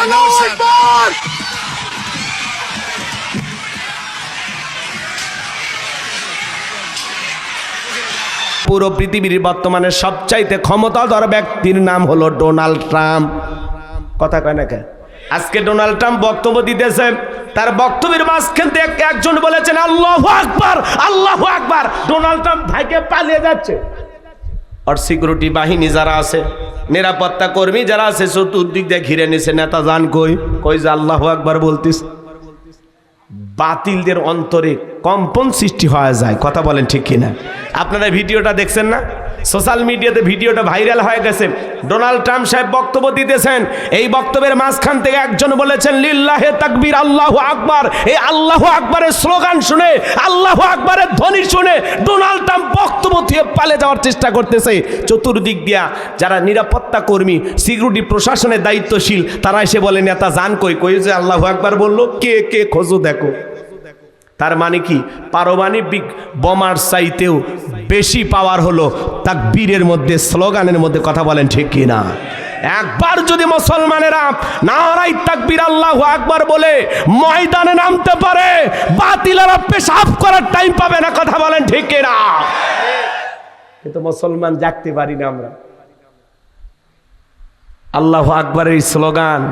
আল্লাহু আকবার। পুরো পৃথিবীর বর্তমানে সবচাইতে ক্ষমতাধর ব্যক্তির নাম হলো ডোনাল্ড ট্রাম্প। কথা কয় না কে? আজকে ডোনাল্ড ট্রাম্প বক্তব্য দিতেছে, তার বক্তব্যের মাঝখান থেকে একজন বলেছেন আল্লাহু আকবার, আল্লাহু আকবার। ডোনাল্ড ট্রাম্প ভাইকে পালিয়ে যাচ্ছে। আর সিকিউরিটি বাহিনী যারা আছে, নিরাপত্তা কর্মী যারা আছে, চতুর্দিক দিয়ে ঘিরে নিছে। নেতা যান কই কই যে আল্লাহু আকবার বলতিস। বাতিলদের অন্তরে কম্পন সৃষ্টি হয়ে যায়। কথা বলেন ঠিক কিনা? আপনারা ভিডিওটা দেখছেন না? সোশ্যাল মিডিয়াতে ভিডিওটা ভাইরাল হয়ে গেছে। ডোনাল্ড ট্রাম্প সাহেব বক্তব্য দিতেছেন, এই বক্তব্যের মাঝখান থেকে একজন বলেছেন লিল্লাহে তাকবীর, আল্লাহু আকবার। এই আল্লাহু আকবারের স্লোগান শুনে, আল্লাহু আকবারের ধ্বনি শুনে ডোনাল্ড ট্রাম্প বক্তব্য দিয়ে পালিয়ে যাওয়ার চেষ্টা করতেছে। চতুর্দিক দিয়া যারা নিরাপত্তা কর্মী, সিকিউরিটি প্রশাসনের দায়িত্বশীল, তারা এসে বলে নেতা যান কই কই যে আল্লাহু আকবার বললো, কে কে খোঁজো দেখো। তার মানে কি? পারমাণবিক বোমার চাইতেও বেশি পাওয়ার হলো তাকবীরের মধ্যে, স্লোগানের মধ্যে। কথা বলেন ঠিক কিনা? একবার যদি মুসলমানেরা নারায়ে তাকবীর আল্লাহু আকবার বলে ময়দানে নামতে পারে, বাতিলেরা পেশাব করার টাইম পাবে না। কথা বলেন ঠিক কিনা? কিন্তু মুসলমান জাগতে পারি না আমরা। আল্লাহু আকবারের স্লোগান,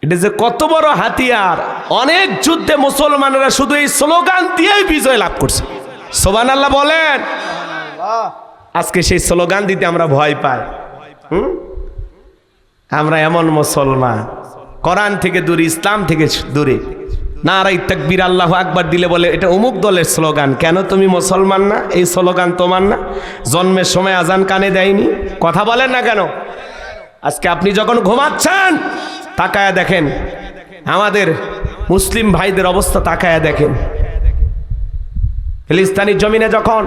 এটা যে কত বড় হাতিয়ার। অনেক যুদ্ধে মুসলমানেরা শুধু এই স্লোগান দিয়েই বিজয় লাভ করছে। সুবহানাল্লাহ বলেন। আজকে সেই স্লোগান দিতে আমরা ভয় পাই। আমরা এমন মুসলমান, কোরআন থেকে দূরে, ইসলাম থেকে দূরে। নারায়ে তাকবীর আল্লাহু আকবার দিলে বলে এটা অমুক দলের স্লোগান। কেন তুমি মুসলমান না? এই স্লোগান তোমার না? জন্মের সময় আজান কানে দেয়নি? কথা বলেন না কেন? আজকে আপনি যখন ঘুমাচ্ছেন তাকায়া দেখেন, আমাদের মুসলিম ভাইদের অবস্থা তাকায়া দেখেন। ফিলিস্তিনি জমিনে যখন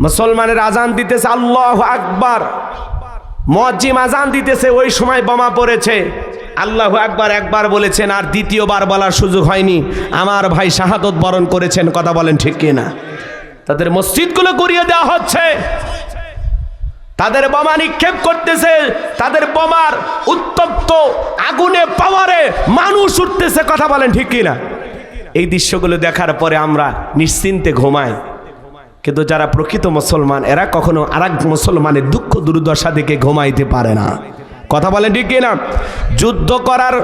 মুসলমানের আজান দিতেছে আল্লাহু আকবার, মুয়াজ্জিন আজান দিতেছে, ওই সময় বোমা পড়েছে। আল্লাহু আকবার একবার বলেছেন, আর দ্বিতীয়বার বলার সুযোগ হয়নি। আমার ভাই শাহাদত বরণ করেছেন। কথা বলেন ঠিক কিনা? তাদের মসজিদগুলো গুড়িয়ে দেওয়া হচ্ছে, তাদের বোমা নিক্ষেপ করতেছে, তাদের বোমার উত্তপ্ত আগুনে পাওয়ারে মানুষ উঠতেছে। কথা বলেন ঠিক কিনা? এই দৃশ্যগুলো দেখার পরে আমরা নিশ্চিন্তে ঘুমাই। কিন্তু যারা প্রকৃত মুসলমান, এরা কখনো আরেক মুসলমানের দুঃখ দুর্দশা দেখে ঘুমাইতে পারে না। কথা বলেন ঠিক কিনা? যুদ্ধ করার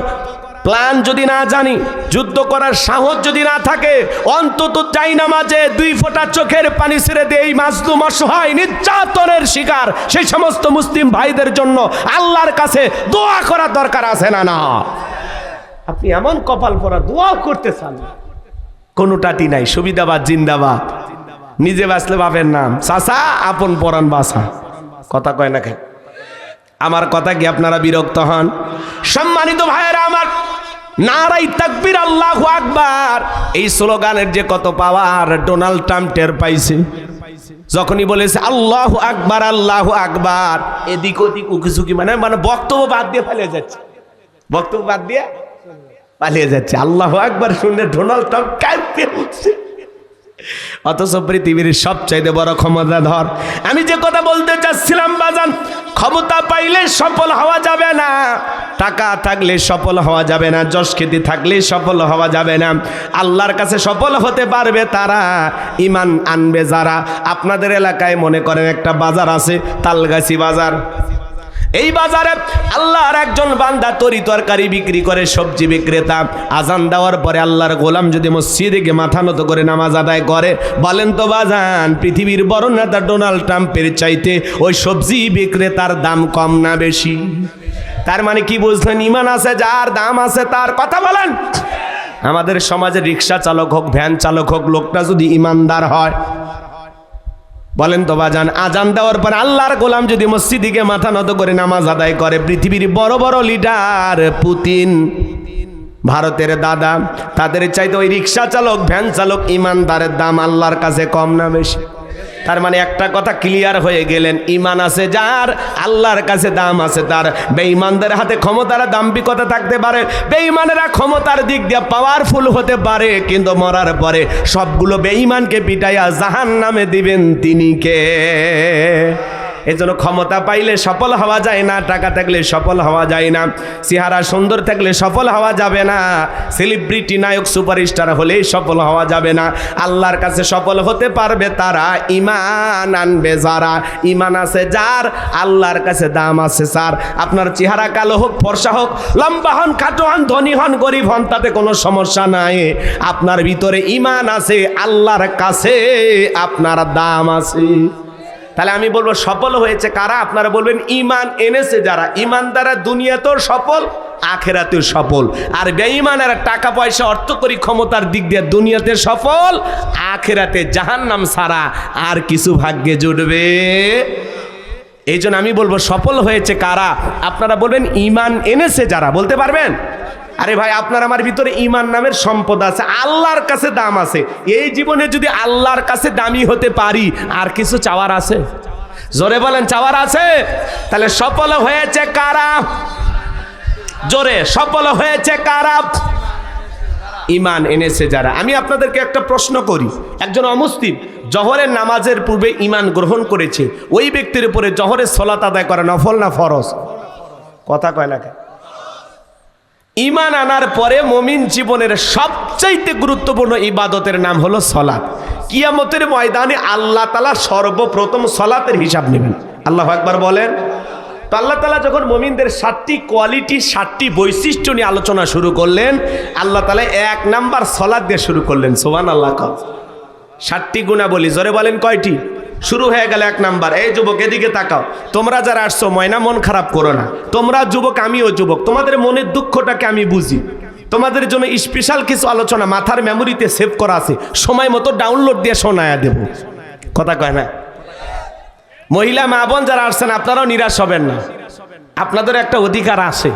প্ল্যান যদি না জানি, যুদ্ধ করার সাহস যদি না থাকে, অন্তত জায়নামাজে 2 ফোঁটা চোখের পানি ছেড়ে দিয়ে এই মাজলুম, অসহায়, নির্যাতনের শিকার সেই সমস্ত মুসলিম ভাইদের জন্য আল্লাহর কাছে দোয়া করার দরকার আছে না? না, আপনি এমন কপাল পরা দোয়াও করতে চান, কোনোটাটি নাই। সুবিধাবাদ জিন্দাবাদ। নিজে বাঁচলে বাপের নাম, চাচা আপন পরাণ বাসা। কথা কয় না খায়? আমার কথা কি আপনারা বিরক্ত হন? সম্মানিত ভাইয়েরা আমার, নারায়ে তাকবীর আল্লাহু আকবার এই স্লোগানের যে কত পাওয়ার ডোনাল্ড ট্রাম্প টের পাইছে। যখনই বলেছে আল্লাহু আকবার, আল্লাহু আকবার, এদিক ওদিক উকিঝুঁকি, মানে বক্তব্য বাদ দিয়ে পালিয়ে যাচ্ছে। বক্তব্য বাদ দিয়ে পালিয়ে যাচ্ছে। আল্লাহু আকবার শুনে ডোনাল্ড ট্রাম্প কাঁপতে উঠছে। অথচ পৃথিবীর সবচাইতে বড় ক্ষমতাধর। আমি যে কথা বলতে চাচ্ছিলাম বাজান, ক্ষমতা পাইলে সফল হওয়া যাবে না, টাকা থাকলে সফল হওয়া যাবে না, যশ খ্যাতি থাকলে সফল হওয়া যাবে না। আল্লাহর কাছে সফল হতে পারবে তারা, ঈমান আনবে যারা। আপনাদের এলাকায় মনে করেন একটা বাজার আছে, তালগাছি বাজার। এই বাজারে আল্লাহর একজন বান্দা তরি তরকারি বিক্রি করে, সবজি বিক্রেতা। আজান দেওয়ার পরে আল্লাহর গোলাম যদি মসজিদে গিয়ে মাথা নত করে নামাজ আদায় করে, বলেন তো বাজান, পৃথিবীর বড় নেতা ডোনাল্ড ট্রাম্পের চাইতে ওই সবজি বিক্রেতার দাম কম না বেশি? তার মানে কি বুঝলেন? ঈমান আছে যার, দাম আছে তার। কথা বলেন। আমাদের সমাজে রিক্সা চালক হোক, ভ্যান চালক হোক, লোকটা যদি ইমানদার হয়, বলেন তো বাজান, আজান দেওয়ার পর আল্লাহর গোলাম যদি মসজিদে মাথা নত করে নামাজ আদায় করে, পৃথিবীর বড় বড় লিডার, পুতিন, ভারতের দাদা, তাদের চাইতে ওই রিক্সা চালক, ভ্যান চালক, ইমানদারের দাম আল্লাহর কাছে কম না বেশি? তার মানে একটা কথা ক্লিয়ার হয়ে গেলেন, ঈমান আছে যার, আল্লাহর কাছে দাম আছে তার। বেঈমানদের হাতে ক্ষমতার দাম্ভিকতা থাকতে পারে, বেঈমানেরা ক্ষমতার দিক দিয়ে পাওয়ারফুল হতে পারে, কিন্তু মরার পরে সবগুলো বেঈমানকে পিটাইয়া জাহান্নামে দিবেন তিনি কে? এই জন্য ক্ষমতা পাইলে সফল হওয়া যায় না, টাকা থাকলে সফল হওয়া যায় না, চেহারা সুন্দর থাকলে সফল হওয়া যাবে না, সেলিব্রিটি নায়ক সুপারস্টার হলেই সফল হওয়া যাবে না। আল্লাহর কাছে সফল হতে পারবে তারা ঈমান আনবে যারা, ঈমান আছে যার, আল্লাহর কাছে দাম আছে স্যার। আপনার চেহারা কালো হোক, ফর্সা হোক, লম্বা হন, খাটো হন, ধনী হন, গরিব হন, তাতে কোনো সমস্যা নাই। আপনার ভিতরে ঈমান আছে, আল্লাহর কাছে আপনার দাম আছে। তাহলে আমি বলবো সফল হয়েছে কারা? আপনারা বলবেন ঈমান এনেছে যারা। ঈমান দ্বারা দুনিয়াতেও সফল, আখেরাতেও সফল। আর বেঈমানেরা টাকা পয়সা অর্থকরী ক্ষমতার দিক দিয়ে দুনিয়াতে সফল, আখেরাতে জাহান্নাম ছাড়া আর কিছু ভাগ্যে জুটবে। এই জন্য আমি বলবো সফল হয়েছে কারা? আপনারা বলবেন ঈমান এনেছে যারা। বলতে পারবেন? আরে ভাই, আপনার আমার ভিতরে ঈমান নামের সম্পদ আছে, আল্লাহর কাছে দাম আছে। এই জীবনে যদি আল্লাহর কাছে দামি হতে পারি, আর কিছু চাওয়ার আছে? জোরে বলেন, চাওয়ার আছে? তাহলে সফল হয়েছে কারা? জোরে, সফল হয়েছে কারা? ঈমান এনেছে যারা। আমি আপনাদেরকে একটা প্রশ্ন করি, একজন অমুসলিম জোহরের নামাজের পূর্বে ঈমান গ্রহণ করেছে, ওই ব্যক্তির উপরে জোহরের সালাত আদায় করা নফল না ফরজ? কথা কয় না কেন? ঈমান আনার পরে মুমিন জীবনের সবচাইতে গুরুত্বপূর্ণ ইবাদতের নাম হলো সালাত। কিয়ামতের ময়দানে আল্লাহ তাআলা সর্বপ্রথম সালাতের হিসাব নেবেন। আল্লাহু আকবার বলেন। তো আল্লাহ তাআলা যখন মুমিনদের 7টি কোয়ালিটি, 7টি বৈশিষ্ট্য নিয়ে আলোচনা শুরু করলেন, আল্লাহ তাআলা 1 নাম্বার সালাত দিয়ে শুরু করলেন। সুবহানাল্লাহ। 7টি গুণাবলী, জোরে বলেন কয়টি? শুরু হয়ে গেল 1 নাম্বার। এই যুবক, এদিকে তাকাও। তোমরা যারা আসছো, ময়না মন খারাপ করো না। তোমরা যুবক, আমিও যুবক, তোমাদের মনের দুঃখটাকে আমি বুঝি। তোমাদের জন্য স্পেশাল কিছু আলোচনা মাথার মেমোরিতে সেভ করা আছে, সময় মতো ডাউনলোড দিয়ে শোনায়া দেব। কথা কয় না? মহিলা মা বোন যারা আসছেন, আপনারাও নিরাশ হবেন না, আপনাদের একটা অধিকার আছে।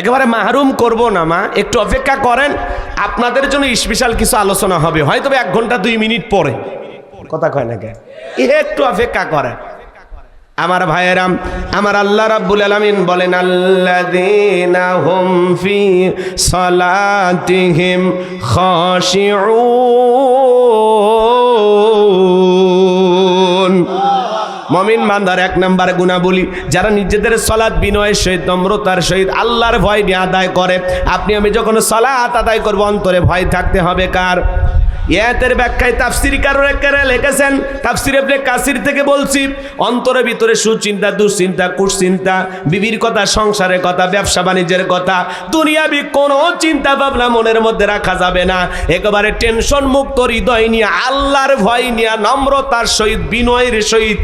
একেবারে মাহরুম করব না মা, একটু অপেক্ষা করেন, আপনাদের জন্য স্পেশাল কিছু আলোচনা হবে, হয়তো 1 ঘন্টা 2 মিনিট পরে। কথা কয় না কেন? একটু অপেক্ষা করেন আমার ভাইয়েরাম। আমার আল্লাহ রাব্বুল আলামিন বলেন, আল্লাযীনা হুম ফি সালাতিহিম খাশিউন। মুমিন বান্দার 1 নাম্বার গুণাবলী, যারা নিজেদের সালাত বিনয়ের সহিত, নম্রতার সহিত, আল্লাহর ভয় নিয়ে আদায় করে। আপনি আমি যখন সালাত আদায় করব, অন্তরে ভয় থাকতে হবে কার? ইয়াতের ব্যাখ্যায় তাফসীরকাররা লিখেছেন, তাফসীর ইবনে কাসির থেকে বলছি, অন্তরের ভিতরে সুচিন্তা, দুশ্চিন্তা, কুশ্চিন্তা, বিবির কথা, সংসারের কথা, ব্যবসা বাণিজ্যের কথা, দুনিয়াবি কোনো চিন্তা ভাবনা মনের মধ্যে রাখা যাবে না। একেবারে টেনশন মুক্ত হৃদয় নিয়ে, আল্লাহর ভয় নিয়ে, নম্রতার সহিত, বিনয়ের সহিত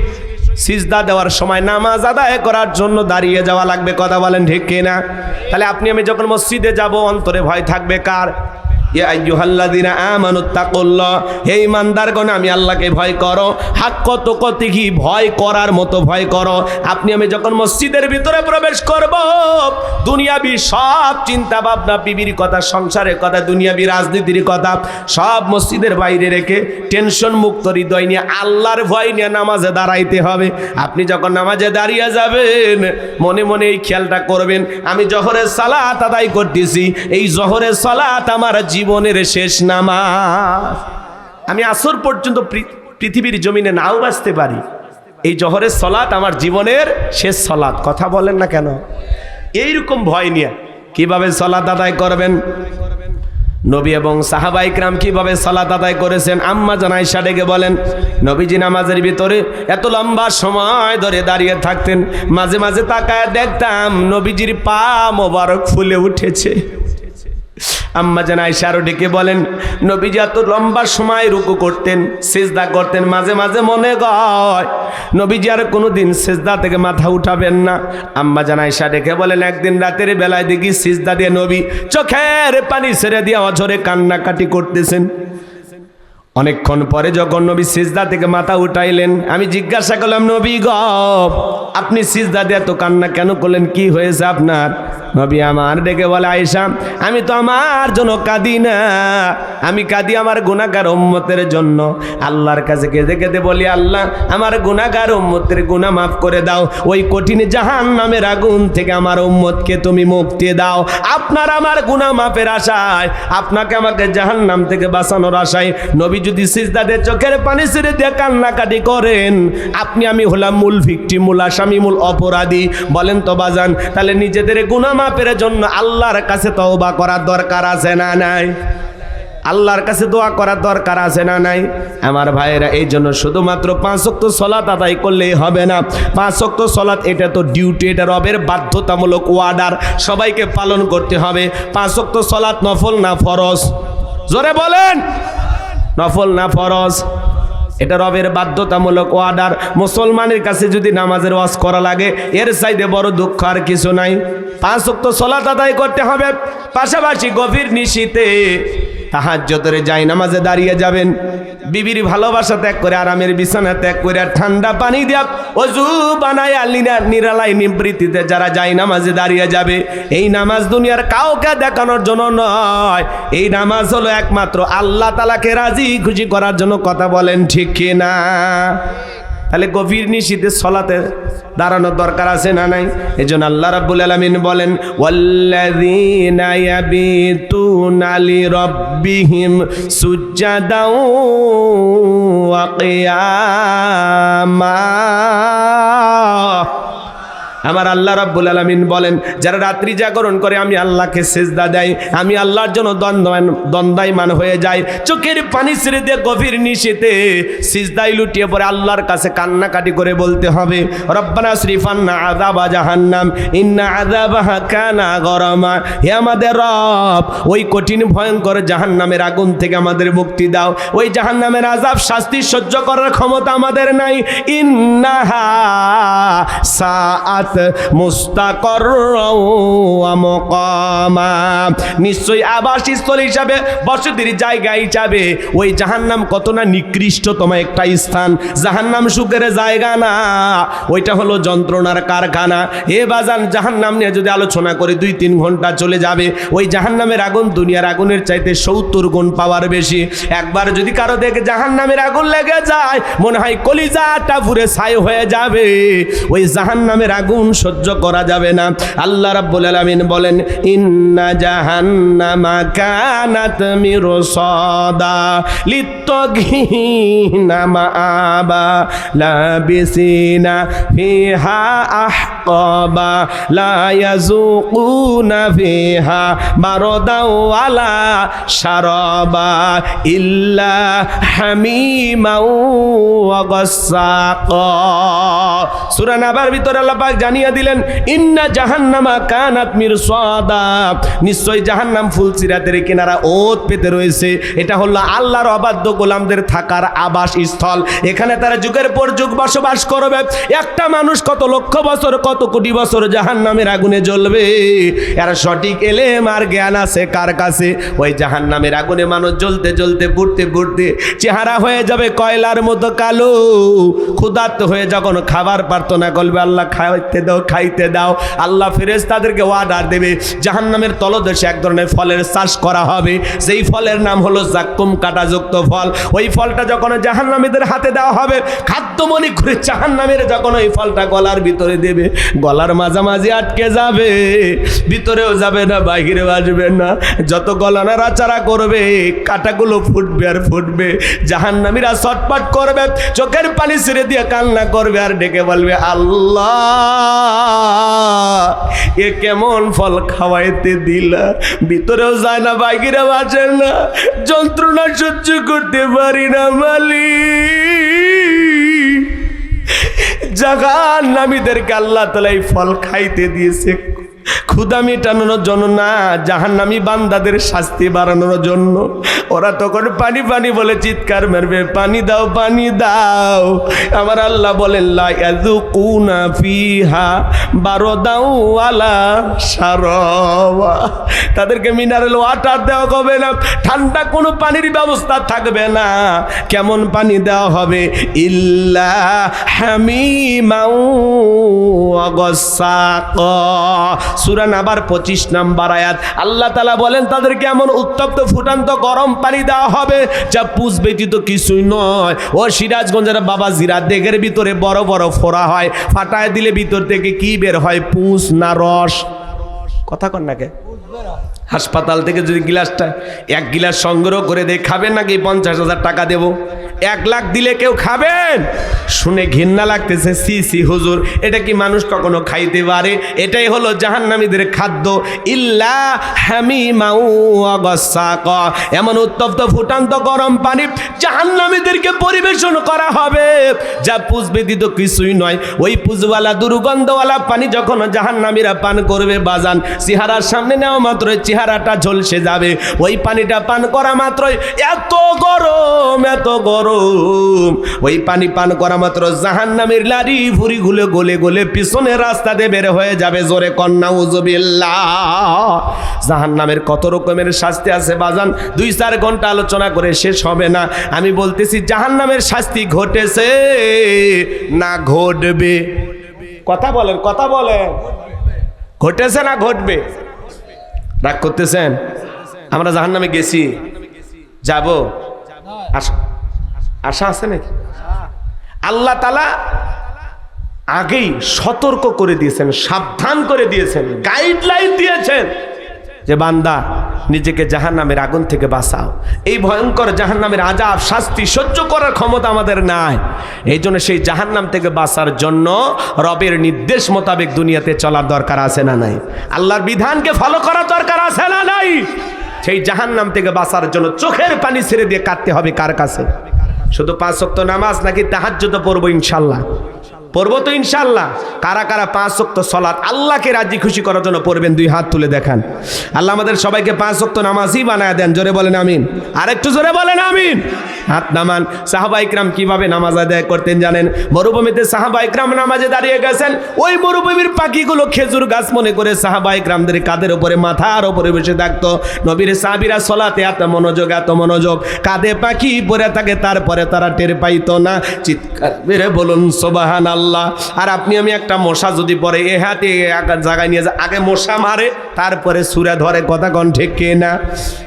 সিজদা দেওয়ার সময় নামাজ আদায় করার জন্য দাঁড়িয়ে যাওয়া লাগবে। কথা বলেন ঠিক কিনা? তাহলে আপনি আমি যখন মসজিদে যাব, অন্তরে ভয় থাকবে কার? ইয়া আইয়ুহাল্লাযীনা আমানুত্তাকুল্লাহ, হে ঈমানদারগণ, আমি আল্লাহকে ভয় করো, হাক্কা তুকাতিহি, ভয় করার মতো ভয় করো। আপনি আমি যখন মসজিদের ভিতরে প্রবেশ করব, দুনিয়াবি সব চিন্তা ভাবনা, বিবির কথা, সংসারের কথা, দুনিয়াবি রাজনীতির কথা সব মসজিদের বাইরে রেখে টেনশন মুক্ত হৃদয় নিয়ে, আল্লাহর ভয় নিয়ে নামাজে দাঁড়াইতে হবে। আপনি যখন নামাজে দাঁড়িয়ে যাবেন, মনে মনে এই খেয়ালটা করবেন, আমি জোহরের সালাত আদায় করতেছি, এই জোহরের সালাত আমার জীবনের শেষ নামাজ। আমি আসর পর্যন্ত পৃথিবীর জমিনে নাও বাঁচতে পারি, এই জোহরের সালাত আমার জীবনের শেষ সালাত। কথা বলেন না কেন? এইরকম ভয় নিয়ে কিভাবে সালাত আদায় করবেন? নবী এবং সাহাবা ইকরাম কিভাবে সালাত আদায় করেছেন? আম্মা জান আয়েশা ডেকে বলেন, নবীজি নামাজের ভিতরে এত লম্বা সময় ধরে দাঁড়িয়ে থাকতেন, মাঝে মাঝে তাকায় দেখতাম নবীজির পা মোবারক ফুলে উঠেছে। আম্মা জান আয়েশা আরো ডেকে বলেন, নবীজি এত লম্বা সময় রুকু করতেন, সিজদা করতেন, মাঝে মাঝে মনে হয় নবীজি আর কোনোদিন সিজদা থেকে মাথা উঠাবেন না। আম্মা জান আয়েশা ডেকে বলেন, একদিন রাতের বেলায় দেখি সিজদা দিয়ে নবী চোখের পানি ছেড়ে দিয়ে অঝরে কান্নাকাটি করতেছেন। অনেকক্ষণ পরে যখন নবী সিজদা থেকে মাথা উঠাইলেন, আমি জিজ্ঞাসা করলাম, নবী গো, আপনি সিজদা দিয়ে এত কান্না কেন করলেন? কি হয়েছে আপনার? নবী আমার ডেকে বলে, আয়েশা, আমি তো আমার জন্য কাঁদি না, আমি কাঁদি আমার গুনাহগার উম্মতের জন্য। আল্লাহর কাছে কেঁদে কেঁদে বলি, আল্লাহ, আমার গুনাহগার উম্মতের গুনাহ মাফ করে দাও, ওই কঠিন জাহান্নামের আগুন থেকে আমার উম্মতকে তুমি মুক্তি দাও। আপনার আমার গুনাহ মাফের আশায়, আপনাকে আমাকে জাহান্নাম থেকে বাঁচানোর আশায় নবী যদি সিজদাতে চোখের পানি ছেড়ে দিয়ে কান্নাকাটি করেন, আপনি আমি হলাম মূল ভিকটিম, মূল আসামি, মূল অপরাধী। বলেন তো বাজান, তাহলে নিজেদের গুনাহ মাফের জন্য আল্লাহর কাছে তওবা করার দরকার আছে না নাই? আল্লাহর কাছে দোয়া করার দরকার আছে না নাই? আমার ভাইয়েরা, এই জন্য শুধুমাত্র 5 ওয়াক্ত সালাত আদায় করলেই হবে না। 5 ওয়াক্ত সালাত এটা তো ডিউটি, এটা রবের বাধ্যতামূলক ওয়ার্ডার, সবাইকে পালন করতে হবে। 5 ওয়াক্ত সালাত নফল না ফরজ? জোরে বলেন, নফল না ফরজ? এটা রবের বাধ্যতামূলক অর্ডার। মুসলমানের কাছে যদি নামাজের ওয়াজ করা লাগে, এর চাইতে বড় দুঃখ আর কিছু নাই। 5 ওয়াক্ত সালাত আদায় করতে হবে, পাশাপাশি গভীর নিশীথে তাহাজ্জুদের যাই নামাজে দাঁড়িয়ে যাবেন। বিবির ভালোবাসা ত্যাগ করে, আরামের বিছানা ত্যাগ করে, ঠান্ডা পানি দিয়া ওযু বানায় নিরালাই নিবৃত্তিতে যারা যাই নামাজে দাঁড়িয়ে যাবে, এই নামাজ দুনিয়ার কাউকে দেখানোর জন্য নয়। এই নামাজ হলো একমাত্র আল্লাহ তাআলাকে রাজি খুশি করার জন্য। কথা বলেন ঠিক কি না? তাহলে গভীর নিশীথে সালাতে দাঁড়ানোর দরকার আছে না নাই? এজন্য আল্লাহ রাব্বুল আলামিন বলেন, ওয়াল্লাযীনা ইয়াবিতুনা লিরাব্বিহিম সুজদাও ওয়া কিয়ামা। আমার আল্লাহ রাব্বুল আলামিন বলেন, যারা রাত্রি জাগরণ করে আমি আল্লাহকে সিজদা দেয়, আমি আল্লাহর জন্য দ্বন্দ্বায়মান হয়ে যাই, চোখের পানি ছেড়ে দিয়ে গভীর নিশীথে সিজদায় লুটিয়ে পড়ে আল্লাহর কাছে কান্নাকাটি করে বলতে হবে, রব্বানা আসরিফান্না আযাবা জাহান্নাম ইন্না আযাবাহা কানা গরামা। হে আমাদের রব, ওই কঠিন ভয়ঙ্কর জাহান্নামের আগুন থেকে আমাদের মুক্তি দাও। ওই জাহান্নামের আযাব, শাস্তি সহ্য করার ক্ষমতা আমাদের নাই। ইন্নাহা সাআত মুস্তাকাররাও ওয়া মুকামা। নিশ্চয়ই আবাসস্থল হিসাবে, বসতির জায়গা হিসাবে ওই জাহান্নাম কত না নিকৃষ্টতম একটা স্থান। জাহান্নাম সুখের জায়গা না, ওইটা হলো যন্ত্রণার কারখানা। এ বাজান, জাহান্নাম নিয়ে যদি আলোচনা করে 2-3 ঘন্টা চলে যাবে। ওই জাহান্নামের আগুন দুনিয়ার আগুনের চাইতে 70 গুণ পাওয়ার বেশি। একবার যদি কারো দেখে জাহান্নামের আগুন লেগে যায়, মনে হয় কলিজাটা পুরে ছাই হয়ে যাবে। ওই জাহান্নামের আগুন সহ্য করা যাবে না। আল্লাহ রাব্বুল আলামিন বলেন, ইন্না জাহান্নামা কানাত মিরসাদা লিত্তাগিনা মাআবা লাবিসিনা ফিহা আহকাবা লা ইয়াযুকুনা ফিহা বারদাও ওয়ালা শারাবা ইল্লা হামিমাও ওয়া গাসসাকা। সূরা নাবার ভিতরে আল্লাহ পাক জানিয়ে দিলেন, ইন্না জাহান্নামা কানাত মিরসাদা, নিশ্চয় জাহান্নাম ফুলসিরাতের কিনারা ওত পেতে রয়েছে। এটা হলো আল্লাহর অবাধ্য গোলামদের থাকার আবাস স্থল। এখানে তারা যুগের পর যুগ বসবাস করবে। একটা মানুষ কত লক্ষ বছর, কত কোটি বছর জাহান্নামের আগুনে জ্বলবে, এর সঠিক এলেম আর জ্ঞান আছে কার কাছে? ওই জাহান্নামের আগুনে মানুষ জ্বলতে জ্বলতে পুড়তে পুড়তে চেহারা হয়ে যাবে কয়লার মতো কালো। ক্ষুধার্ত হয়ে যখন খাবার প্রার্থনা করবে, আল্লাহ খাইতে দাও, খাইতে দাও, আল্লাহ ফেরেশতাদেরকে অর্ডার দেবে। জাহান্নামের তলদেশে এক ধরনের ফলের চাষ করা হবে, যেই ফলের নাম হলো জাক্কুম, কাঁটাযুক্ত ফল। ওই ফলটা যখন জাহান্নামীদের হাতে দেওয়া হবে, খাদ্যমণি করে জাহান্নামীরা যখন ওই ফলটা গলার ভিতরে দেবে, গলার মাঝামাঝি আটকে যাবে, ভিতরেও যাবে না, বাহিরেও আসবে না। যত গলা নাড়াচাড়া করবে, কাঁটাগুলো ফুটবে আর ফুটবে। জাহান্নামীরা ছটফট করবে, চোখের পানি ছেড়ে দিয়ে কান্না করবে আর ডেকে বলবে, আল্লাহ এ কেমন ফল খাওয়াইতে দিলা, ভিতরেও যায় না, বাহিরেও আসে না, যন্ত্রণা সহ্য করতে পারি না মালিক। জাহান্নামীদেরকে আল্লাহ তাআলা এই ফল খাইতে দিয়েছে ক্ষুধা মেটানোর জন্য না, জাহান্নামী বান্দাদের শাস্তি বাড়ানোর জন্য। ওরা তখন পানি পানি বলে চিৎকার মারবে, পানি দাও, পানি দাও। আমার আল্লাহ বলেন, লা ইয়াযুকুনা ফিহা বারদাও ওয়ালা শারাবা, তাদেরকে মিনারেল ওয়াটার দেওয়া হবে না, ঠান্ডা কোনো পানির ব্যবস্থা থাকবে না। কেমন পানি দেওয়া হবে? ইল্লা হামিমাও ওয়া গাসসাকা। সূরা নাবার 25 নম্বর আয়াত। আল্লাহ তাআলা বলেন, তাদেরকে এমন উত্তপ্ত ফুটান্ত গরম পানি দেওয়া হবে যা পুষ ব্যতীত কিছুই নয়। ও সিরাজগঞ্জের বাবা জিরা দেগের ভিতরে বড় বড় ফোড়া হয়, ফাটায় দিলে ভিতর থেকে কি বের হয়? পুষ না রস? কথা কন না কে? হাসপাতাল থেকে যদি গিলাসটা 1 গিলাস সংগ্রহ করে দেয়, খাবেন নাকি? 50,000 টাকা দেব, 1 লাখ দিলে কেউ খাবেন? শুনে ঘৃণা লাগতেছে, সি সি হুজুর, এটা কি মানুষ কখনো খাইতে পারে? এটাই হলো জাহান্নামীদের খাদ্য। ইল্লা হামিমাউ ওয়া গাসসাকা, এমন উত্তপ্ত ফুটান্ত গরম পানি জাহান্নামীদেরকে পরিবেশন করা হবে যা পুজ ব্যতীত কিছুই নয়। ওই পুজওয়ালা দুর্গন্ধওয়ালা পানি যখন জাহান্নামীরা পান করবে বাজান, চেহারার সামনে নেওয়া মাত্রই চেহারাটা ঝলসে যাবে। ওই পানিটা পান করা মাত্রই এত গরম, এত গরম। ওই পানি পান করা মাত্র জাহান্নামের লারি ভুরি গুলে গলে গলে পিছনের রাস্তাতে বের হয়ে যাবে। জোরে কন্যা উজুবিল্লাহ। জাহান্নামের কত রকমের শাস্তি আছে বাজান, 2-4 ঘন্টা আলোচনা করে শেষ হবে না। আমি বলতেছি জাহান্নামের শাস্তি ঘটেছে না ঘটবে? কথা বলেন, কথা বলেন। ঘটেছে না ঘটবে? রাগ করতেছেন? আমরা জাহান্নামে গেছি, যাব, আশা আছে নাকি? আল্লাহ তাআলা আগেই সতর্ক করে দিয়েছেন, সাবধান করে দিয়েছেন, গাইডলাইন দিয়েছেন যে বান্দা নিজেকে জাহান্নামের আগুন থেকে বাঁচাও। এই ভয়ঙ্কর জাহান্নামের আযাব শাস্তি সহ্য করার ক্ষমতা আমাদের নাই। এই জন্য সেই জাহান্নাম থেকে বাঁচার জন্য রবের নির্দেশ মোতাবেক দুনিয়াতে চলার দরকার আছে না নাই? আল্লাহর বিধানকে ফলো করার দরকার আছে না নাই? সেই জাহান্নাম থেকে বাঁচার জন্য চোখের পানি ছেড়ে দিয়ে কাঁদতে হবে কার কাছে? শুধু 5 ওয়াক্ত নামাজ নাকি তাহাজ্জুদ পড়বো? ইনশাল্লাহ পড়বো তো ইনশাল্লাহ। কারা কারা 5 ওয়াক্ত সালাত আল্লাহকে রাজি খুশি করার জন্য পড়বেন? 2 হাত তুলে দেখান। আল্লাহ আমাদের সবাইকে 5 ওয়াক্ত নামাজই বানায় দেন। জোরে বলেন আমিন। আরেকটু জোরে বলেন আমিন। হাত নামান। সাহাবা ইকরাম কিভাবে নামাজ আদায় করতেন জানেন? মরুভূমিতে সাহাবা ইকরাম নামাজে দাঁড়িয়ে গেছেন, ওই মরুভূমির পাখিগুলো খেজুর গাছ মনে করে সাহাবা ইকরামদের কাঁধের উপরে, মাথার উপরে বসে থাকতো। নবীর সাহাবীরা সালাতে এত মনোযোগ, এত মনোযোগ, কাঁধে পাখি পড়ে থাকে, তারপরে তারা টের পাইতো না। চিৎকার মেরে বলুন সুবহানাল্লাহ। আর আপনি আমি একটা মশা যদি পড়ে এ হাতে এক জায়গায় নিয়ে যায়, আগে মশা মারে তারপরে সূরা ধরে। কথা কোন ঠিক কিনা?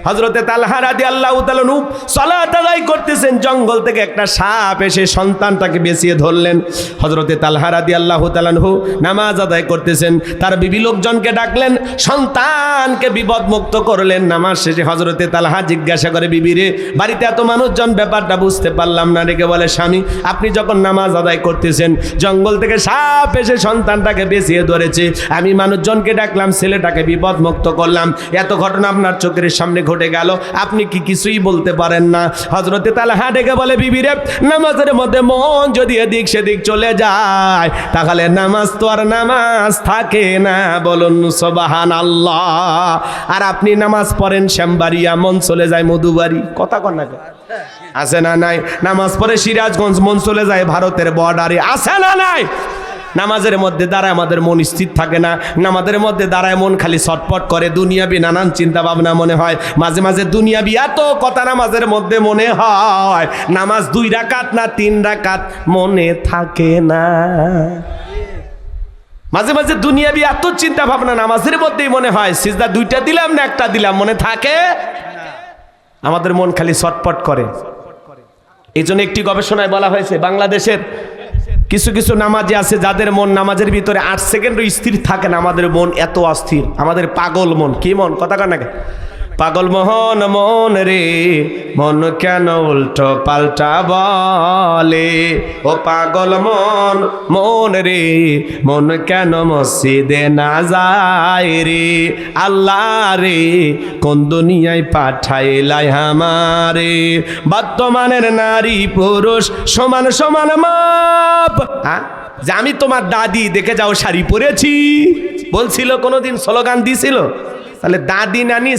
হযরতে তালহা রাদিয়াল্লাহু তাআলা নূ সালাত আদায় করতেছেন, জঙ্গল থেকে একটা সাপ এসে সন্তানটাকে বেঁচিয়ে ধরলেন। হযরতে তালহা রাদিয়াল্লাহু তাআলা নামাজ আদায় করতেছেন, তার বিবি লোকজনকে ডাকলেন, সন্তানকে বিপদমুক্ত করলেন। নামাজ শেষে হযরতে তালহা জিজ্ঞাসা করে, বিবি রে, বাড়িতে এত মানুষজন, ব্যাপারটা বুঝতে পারলাম না। রেখে বলে, স্বামী আপনি যখন নামাজ আদায় করতেছেন জঙ্গল থেকে সাপ এসে সন্তানটাকে বেঁচিয়ে ধরেছে, আমি মানুষজনকে ডাকলাম, ছেলেটাকে বিপদমুক্ত করলাম, এত ঘটনা আপনার চোখের সামনে ঘটে গেল, আপনি কি কিছুই বলতে পারেন না? হযরতে তালহা ডেকে বলে, বিবি রে, নামাজের মধ্যে মন যদি এদিক সেদিক চলে যায় তাহলে নামাজ তো আর নামাজ থাকে না। বলুন সুবহানাল্লাহ। আর আপনি নামাজ পড়েন শ্যামবাড়িয়া, মন চলে যায় মধুবাড়ি। কথা কন না আছে না নাই? নামাজ পড়ে সিরাজগঞ্জ, মন চলে যায় ভারতের বর্ডারে। আছে না নাই? নামাজের মধ্যে দাঁড়ায় আমাদের মন স্থির থাকে না, নামাজের মধ্যে দাঁড়ায় মন খালি ছটফট করে, দুনিয়াবি নানান চিন্তা ভাবনা মনে হয়, মাঝে মাঝে দুনিয়াবি এত কথা নামাজের মধ্যে মনে হয়। নামাজ 2 রাকাত না 3 রাকাত মনে থাকে না। মাঝে মাঝে দুনিয়াবি এত চিন্তা ভাবনা নামাজের মধ্যেই মনে হয়, সিজদা 2টা দিলাম না 1টা দিলাম, মনে থাকে। আমাদের মন খালি ছটফট করে। এই জন্য একটি গবেষণায় বলা হয়েছে, বাংলাদেশের কিছু কিছু নামাজি আছে যাদের মন নামাজের ভিতরে 8 সেকেন্ডও স্থির থাকে না। আমাদের মন এত অস্থির, আমাদের পাগল মন। কি মন? কথা কন না কেন? পাগল মোহন মন রে, মন কেন উল্টো পাল্টা বলে? ও পাগল মন মন রে, মন কেন মসজিদে না যায় রে? আল্লাহ রে, কোন দুনিয়ায় পাঠাইলাই আমারে? বর্তমানের নারী পুরুষ সমান সমান মাপ। যে আমি তোমার দাদি, দেখে যাও শাড়ি পরেছি বলছিল, কোনোদিন স্লোগান দিছিল? তাহলে দাদি নানি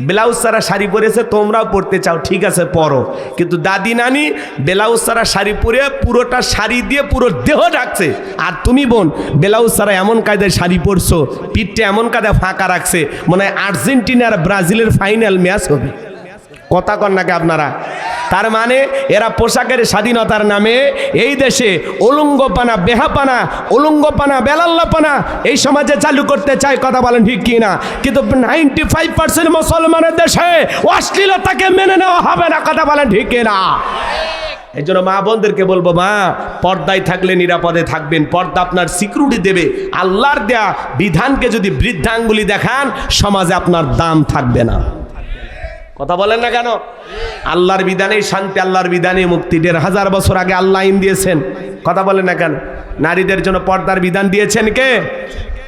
ব্লাউজ ছাড়া শাড়ি পরেছে, তোমরাও পরতে চাও, ঠিক আছে পরো, কিন্তু দাদি নানি ব্লাউজ ছাড়া শাড়ি পরে পুরোটা শাড়ি দিয়ে পুরো দেহ ঢাকছে, আর তুমি বোন ব্লাউজ ছাড়া এমন কায়দায় শাড়ি পরছো, পিঠটা এমন কায়দায় ফাঁকা রাখছে, মনে হয় আর্জেন্টিনা আর ব্রাজিলের ফাইনাল ম্যাচ হবে। কথা কন নাকি আপনারা? তার মানে এরা পোশাকের স্বাধীনতার নামে এই দেশে উলঙ্গপানা, বেহাপানা, উলঙ্গপানা, বেলাল্লাপানা এই সমাজে চালু করতে চায়। কথা বলেন ঠিক কি না? কিন্তু 95% মুসলমানের দেশে অশ্লীলতাকে মেনে নেওয়া হবে না। কথা বলেন ঠিক কি না? এই জন্য মা বোনদেরকে বলবো, মা পর্দায় থাকলে নিরাপদে থাকবেন। পর্দা আপনার সিকিউরিটি দেবে। আল্লাহর দেয়া বিধানকে যদি বৃদ্ধাঙ্গুলি দেখান, সমাজে আপনার দাম থাকবে না। কথা বলেন না কেন? আল্লাহর বিধানেই শান্তি, আল্লাহর বিধানে মুক্তি। ১৫০০ বছর আগে আল্লাহ আইন দিয়েছেন। কথা বলেন না কেন? নারীদের জন্য পর্দার বিধান দিয়েছেন কে?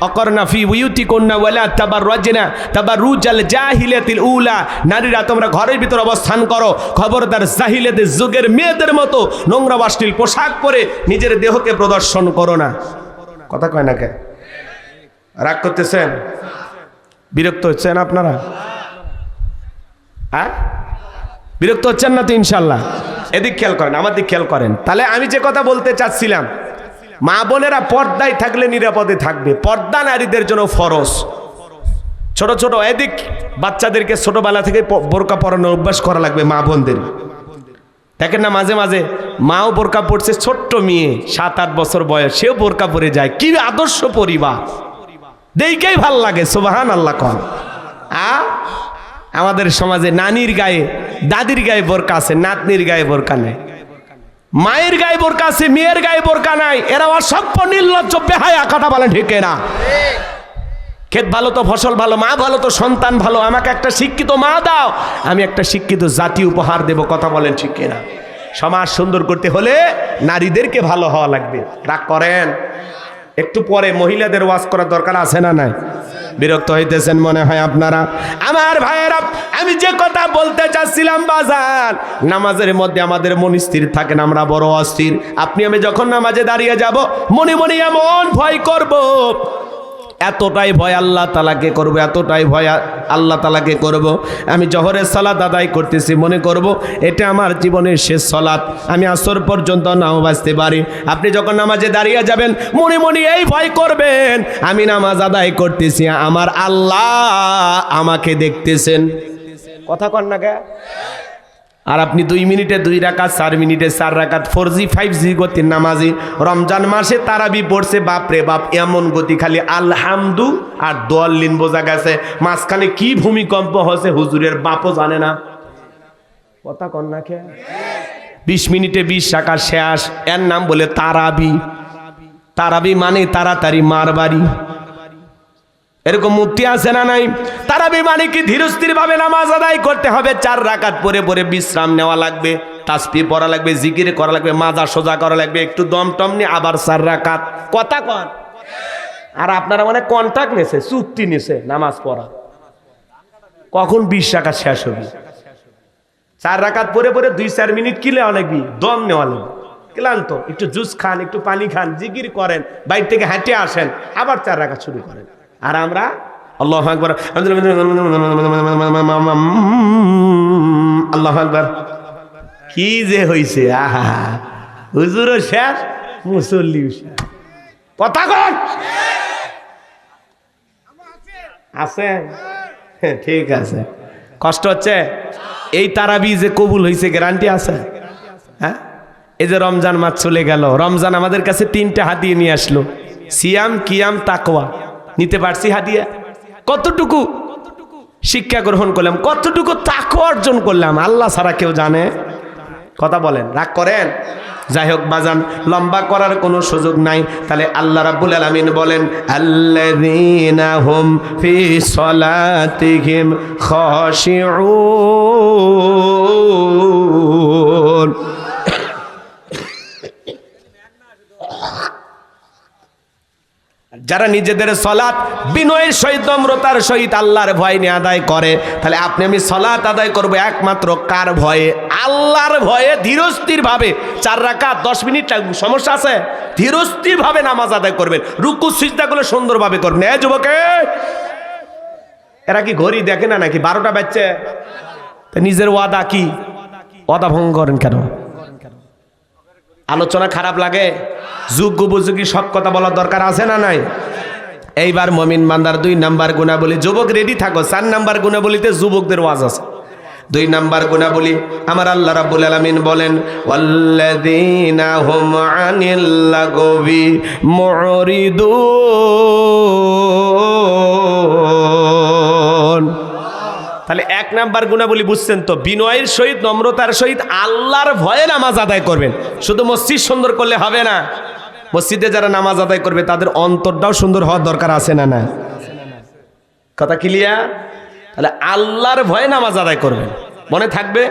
অকরনা ফি বুয়ুতিকুন্না ওয়ালা তাবাররাজনা তাবাররুজাল জাহিলিয়াতিল উলা। নারীরা তোমরা ঘরের ভিতর অবস্থান করো, খবরদার জাহিলিয়াতের যুগের মেয়েদের মতো নোংরা অশ্লীল পোশাক পরে নিজের দেহকে প্রদর্শন করো না। কথা কয় না কে? রাগ করতেছেন? বিরক্ত হচ্ছেন আপনারা? হ্যাঁ, বিরক্ত হচ্ছেন না তো? ইনশাল্লাহ। এদিক খেয়াল করেন, আমার দিক খেয়াল করেন। তাহলে আমি যে কথা বলতে চাচ্ছিলাম, মা বোনেরা পর্দায় থাকলে নিরাপদে থাকবে। পর্দা নারীদের জন্য ফরজ। ছোট ছোট এদিক বাচ্চাদেরকে ছোটবেলা থেকে বোরকা পরানোর অভ্যাস করা লাগবে মা বোনদের। দেখেন না, মাঝে মাঝে মাও বোরকা পড়ছে, ছোট্ট মেয়ে ৭-৮ বছর বয়স, সেও বোরকা পরে যায়। কি আদর্শ পরিবার! দেখেই ভাল লাগে। সুবহানাল্লাহ কন। আমাদের সমাজে নানির গায়ে, দাদির গায়ে বোরকা আছে, নাতনির গায়ে বোরকা নেই। মায়ের গায়ে বোরকা আছে, মেয়ের গায়ে বোরকা নাই। এরা অসভ্য, নির্লজ্জ, বেহায়া। কথা বলেন ঠিক না? ক্ষেত ভালো তো ফসল ভালো, মা ভালো তো সন্তান ভালো। আমাকে একটা শিক্ষিত মা দাও, আমি একটা শিক্ষিত জাতি উপহার দেব। কথা বলেন ঠিক না? সমাজ সুন্দর করতে হলে নারীদেরকে ভালো হওয়া লাগবে। রাগ করেন? একটু পরে মহিলাদের ওয়াজ করার দরকার আছে না নাই? বিরক্ত হইতেছেন মনে হয় আপনারা। আমার ভাইয়েরা, আমি যে কথা বলতে চাচ্ছিলাম, বাজার নামাজের মধ্যে আমাদের মন স্থির থাকে না, আমরা বড় অস্থির। আপনি আমি যখন নামাজে দাঁড়িয়ে যাব, মনে মনে এমন ভয় করব, এতটাই ভয় আল্লাহ তাআলাকে করব, এতটাই ভয় আল্লাহ তাআলাকে করব। আমি জোহরের সালাত আদায় করতেছি, মনে করব এটা আমার জীবনের শেষ সালাত, আমি আসর পর্যন্ত নাও বাঁচতে পারি। আপনি যখন নামাজে দাঁড়িয়ে যাবেন, মনে মনে এই ভয় করবেন, আমি নামাজ আদায় করতেছি, আমার আল্লাহ আমাকে দেখতেছেন। কথা কন না কে? আর আপনি 2 মিনিটে 2 রাকাত, 4 মিনিটে 4 রাকাত, 4G 5G গতির নামাজি। রমজান মাসে তারাবি পড়ছে, বাপরে বাপ, এমন গতি, খালি আলহামদু আর দোয়াল্লিন বোঝা গেছে। মাঝখানে কি ভূমিকম্প হয়েছে হুজুরের বাপও জানে না। কথা কন না কে? 20 মিনিটে 20 রাকাত শেষ। এর নাম বলে তারাবি। তারাবি মানে তাড়াতাড়ি মার বাড়ি। এরকম মুক্তি আছে না নাই? তারাবি মানে কি ধীরস্থির ভাবে নামাজ আদায় করতে হবে। 4 রাকাত পরে পরে বিশ্রাম নেওয়া লাগবে, তাসবিহ পড়া লাগবে, জিকির করা লাগবে, মাজা সোজা করা লাগবে, একটু দম টম নিয়ে আবার 4 রাকাত। কথা কন? আর আপনারা মানে কন্ট্রাক্ট নিছে, চুক্তি নিছে নামাজ পড়া, কখন 20 রাকাত শেষ হবে। 4 রাকাত পরে পরে 2-4 মিনিট কিলে লাগবে, দম নেওয়া লাগবে, ক্লান্ত, একটু জুস খান, একটু পানি খান, জিকির করেন, বাইরে থেকে হেঁটে আসেন, আবার 4 রাকাত শুরু করেন। আর আমরা আল্লাহু আকবার, আল্লাহু আকবার, কি যে হইছে! আহা, হুজুরও শেষ, মুসল্লিও শেষ। কথা কন? আছে? ঠিক আছে। কষ্ট হচ্ছে? এই তারাবি যে কবুল হয়েছে গ্যারান্টি আছে? হ্যাঁ, এই যে রমজান মাস চলে গেল, রমজান আমাদের কাছে 3টা হাদিয়া নিয়ে আসলো, সিয়াম, কিয়াম, তাকওয়া। নিতে পারছি হাদিয়া? কতটুকু শিক্ষা গ্রহণ করলাম, কতটুকু তাকওয়া অর্জন করলাম, আল্লাহ ছাড়া কেউ জানে? কথা বলেন, রাগ করেন? যাই হোক বাজান, লম্বা করার কোনো সুযোগ নাই। তাহলে আল্লাহ রাব্বুল আলামিন বলেন, আল্লাযীনা হুম ফি সলাতিহিম খাশিউন। যারা নিজেদের সালাত বিনয়ের সহিত, নম্রতার সহিত আল্লাহর ভয় নিয়ে আদায় করে। তাহলে আপনি আমি সালাত আদায় করব একমাত্র কার ভয়ে? আল্লাহর ভয়ে। ধীরস্থির ভাবে 4 রাকাত 10 মিনিট লাগবে, সমস্যা আছে? ধীরস্থির ভাবে নামাজ আদায় করবেন, রুকু সিজদাগুলো সুন্দরভাবে করবেন। এই যুবকে, এরা কি ঘড়ি দেখে না নাকি? 12টা বাজছে। নিজের ওয়াদা কি? ওয়াদা ভঙ্গ করেন কেন? আলোচনা খারাপ লাগে? যোগ্য উপযোগী সব কথা বলার দরকার আছে না নাই? এইবার মুমিন বান্দার 2 নাম্বার গুণাবলী। যুবক রেডি থাকো, 4 নাম্বার গুণাবলীতে যুবকদের ওয়াজ আছে। 2 নাম্বার গুণাবলী আমার আল্লাহ রাব্বুল আলামিন বলেন, ওয়াল্লাযীনা হুম আনিল লাগবি মুরিদুন। তাহলে 1 নাম্বার গুণাবলী বুঝছেন তো, বিনয়ের সহিত নম্রতার সহিত আল্লাহর ভয়ে নামাজ আদায় করবেন। শুধু মসজিদ সুন্দর করলে হবে না, মসজিদে যারা নামাজ আদায় করবে তাদের অন্তরটাও সুন্দর হওয়ার দরকার আছে না? না, কথা ক্লিয়ার? তাহলে আল্লাহর ভয়ে নামাজ আদায় করবেন, মনে থাকবে।